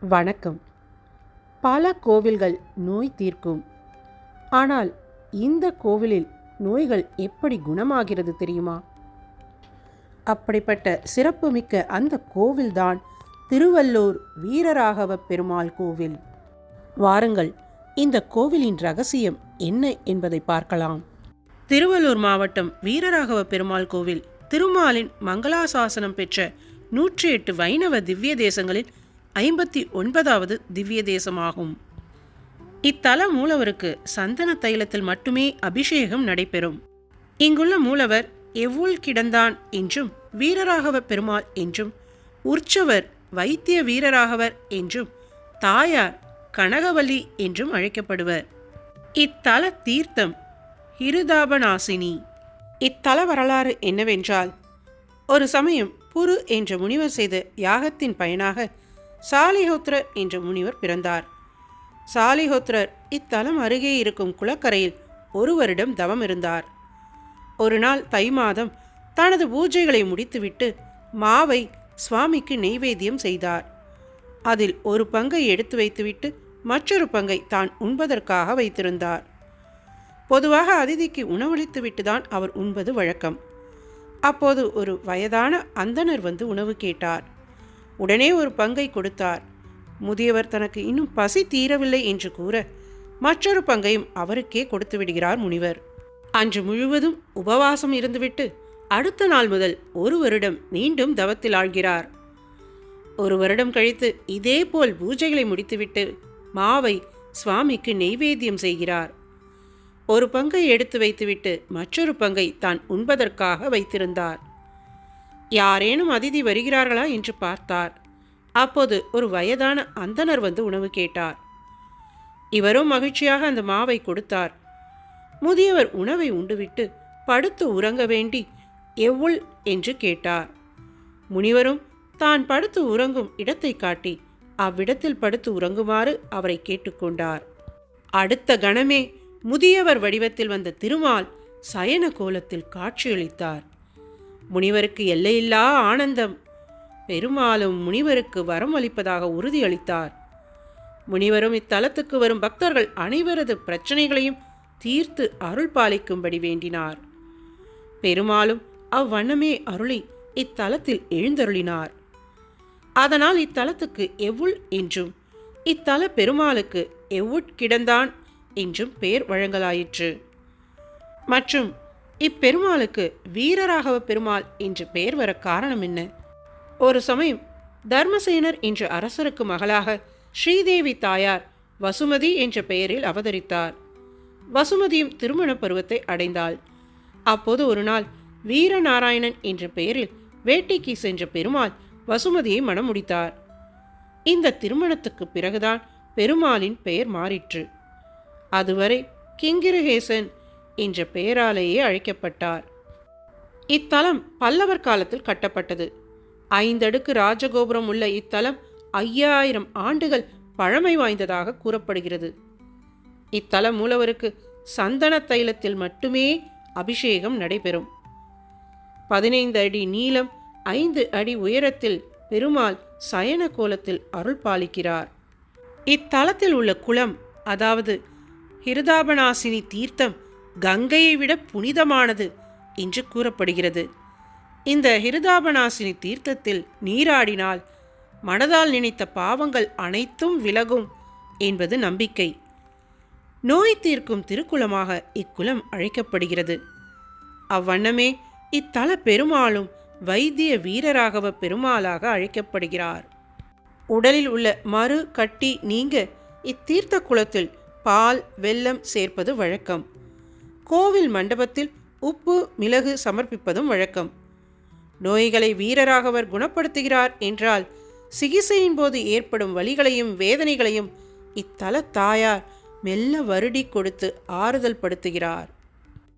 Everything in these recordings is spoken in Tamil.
வணக்கம். பல கோவில்கள் நோய் தீர்க்கும். ஆனால் இந்த கோவிலில் நோய்கள் எப்படி குணமாகிறது தெரியுமா? அப்படிப்பட்ட சிறப்புமிக்க அந்த கோவில்தான் திருவள்ளூர் வீரராகவ பெருமாள் கோவில். வாருங்கள், இந்த கோவிலின் ரகசியம் என்ன என்பதை பார்க்கலாம். திருவள்ளூர் மாவட்டம் வீரராகவ பெருமாள் கோவில் திருமாலின் மங்களாசாசனம் பெற்ற 108 வைணவ திவ்ய தேசங்களில் 59வது திவ்ய தேசமாகும். இத்தல மூலவருக்கு சந்தன தைலத்தில் மட்டுமே அபிஷேகம் நடைபெறும். இங்குள்ள மூலவர் எவ்வுள் கிடந்தான் என்றும், வீரராகவ பெருமாள் என்றும், உற்சவர் வைத்திய வீரராகவர் என்றும், தாயார் கனகவல்லி என்றும் அழைக்கப்படுவர். இத்தல தீர்த்தம் ஹிருதாபநாசினி. இத்தல வரலாறு என்னவென்றால், ஒரு சமயம் புரு என்ற முனிவர் செய்த யாகத்தின் பயனாக சாலிஹோத்ரர் என்ற முனிவர் பிறந்தார். சாலிஹோத்ரர் இத்தலம் அருகே இருக்கும் குளக்கரையில் ஒரு வருடம் தவம் இருந்தார். ஒரு நாள் தை மாதம் தனது பூஜைகளை முடித்துவிட்டு மாவை சுவாமிக்கு நெய்வேத்தியம் செய்தார். அதில் ஒரு பங்கை எடுத்து வைத்துவிட்டு மற்றொரு பங்கை தான் உண்பதற்காக வைத்திருந்தார். பொதுவாக அதிதிக்கு உணவளித்துவிட்டு தான் அவர் உண்பது வழக்கம். அப்போது ஒரு வயதான அந்தணர் வந்து உணவு கேட்டார். உடனே ஒரு பங்கை கொடுத்தார். முதியவர் தனக்கு இன்னும் பசி தீரவில்லை என்று கூற மற்றொரு பங்கையும் அவருக்கே கொடுத்து விடுகிறார் முனிவர். அன்று முழுவதும் உபவாசம் இருந்துவிட்டு அடுத்த நாள் முதல் ஒரு வருடம் மீண்டும் தவத்தில் ஆழ்கிறார். ஒரு வருடம் கழித்து இதேபோல் பூஜைகளை முடித்துவிட்டு மாவை சுவாமிக்கு நெய்வேத்தியம் செய்கிறார். ஒரு பங்கை எடுத்து வைத்துவிட்டு மற்றொரு பங்கை தான் உண்பதற்காக வைத்திருந்தார். யாரேனும் அதிதி வருகிறார்களா என்று பார்த்தார். அப்போது ஒரு வயதான அந்தணர் வந்து உணவு கேட்டார். இவரும் மகிழ்ச்சியாக அந்த மாவை கொடுத்தார். முதியவர் உணவை உண்டுவிட்டு படுத்து உறங்க வேண்டி எவ்வுள் என்று கேட்டார். முனிவரும் தான் படுத்து உறங்கும் இடத்தை காட்டி அவ்விடத்தில் படுத்து உறங்குமாறு அவரை கேட்டுக்கொண்டார். அடுத்த கணமே முதியவர் வடிவத்தில் வந்த திருமால் சயன கோலத்தில் காட்சியளித்தார். முனிவருக்கு எல்லையில்லா ஆனந்தம். பெருமாளும் முனிவருக்கு வரம் அளிப்பதாக உறுதியளித்தார். முனிவரும் இத்தலத்துக்கு வரும் பக்தர்கள் அனைவரது பிரச்சனைகளையும் தீர்த்து அருள் பாலிக்கும்படி வேண்டினார். பெருமாளும் அவ்வண்ணமே அருளி இத்தலத்தில் எழுந்தருளினார். அதனால் இத்தலத்துக்கு எவ்வுள் என்றும், இத்தல பெருமாளுக்கு எவ்வுட்கிடந்தான் என்றும் பெயர் வழங்கலாயிற்று. மற்றும் இப்பெருமாளுக்கு வீரராகவ பெருமாள் என்று பெயர் வர காரணம் என்ன? ஒரு சமயம் தர்மசேனர் என்ற அரசருக்கு மகளாக ஸ்ரீதேவி தாயார் வசுமதி என்ற பெயரில் அவதரித்தார். வசுமதியும் திருமண பருவத்தை அடைந்தாள். அப்போது ஒரு நாள் வீரநாராயணன் என்ற பெயரில் வேட்டைக்கு சென்ற பெருமாள் வசுமதியை மணம் முடித்தார். இந்த திருமணத்துக்கு பிறகுதான் பெருமாளின் பெயர் மாறிற்று. அதுவரை கிங்கிரகேசன் என்ற பெயராலேயே அழைக்கப்பட்டார். இத்தலம் பல்லவர் காலத்தில் கட்டப்பட்டது. 5 அடுக்கு ராஜகோபுரம் உள்ள இத்தலம் 5000 ஆண்டுகள் பழமை வாய்ந்ததாக கூறப்படுகிறது. இத்தல மூலவருக்கு சந்தன தைலத்தில் மட்டுமே அபிஷேகம் நடைபெறும். 15 அடி நீளம், 5 அடி உயரத்தில் பெருமாள் சயன கோலத்தில் அருள் பாலிக்கிறார். இத்தலத்தில் உள்ள குளம், அதாவது ஹிருதாபநாசினி தீர்த்தம், கங்கையை விட புனிதமானது என்று கூறப்படுகிறது. இந்த ஹிருதாபநாசினி தீர்த்தத்தில் நீராடினால் மனதால் நினைத்த பாவங்கள் அனைத்தும் விலகும் என்பது நம்பிக்கை. நோய் தீர்க்கும் திருக்குளமாக இக்குளம் அழைக்கப்படுகிறது. அவ்வண்ணமே இத்தல பெருமாளும் வைத்திய வீரராகவ பெருமாளாக அழைக்கப்படுகிறார். உடலில் உள்ள மறு கட்டி நீங்க இத்தீர்த்த குளத்தில் பால், வெல்லம் சேர்ப்பது வழக்கம். கோவில் மண்டபத்தில் உப்பு, மிளகு சமர்ப்பிப்பதும் வழக்கம். நோய்களை வீரராகவர் குணப்படுத்துகிறார் என்றால் சிகிச்சையின் போது ஏற்படும் வலிகளையும் வேதனைகளையும் இத்தல தாயார் மெல்ல வருடி கொடுத்து ஆறுதல் படுத்துகிறார்.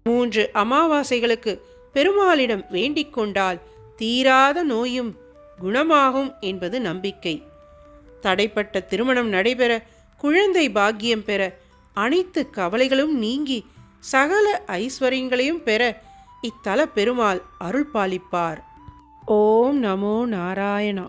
3 அமாவாசைகளுக்கு பெருமாளிடம் வேண்டிக் கொண்டால் தீராத நோயும் குணமாகும் என்பது நம்பிக்கை. தடைப்பட்ட திருமணம் நடைபெற, குழந்தை பாக்கியம் பெற, அனைத்து கவலைகளும் நீங்கி சகல ஐஸ்வர்யங்களையும் பெற இத்தல பெருமாள் அருள் பாலிப்பார். ஓம் நமோ நாராயணா.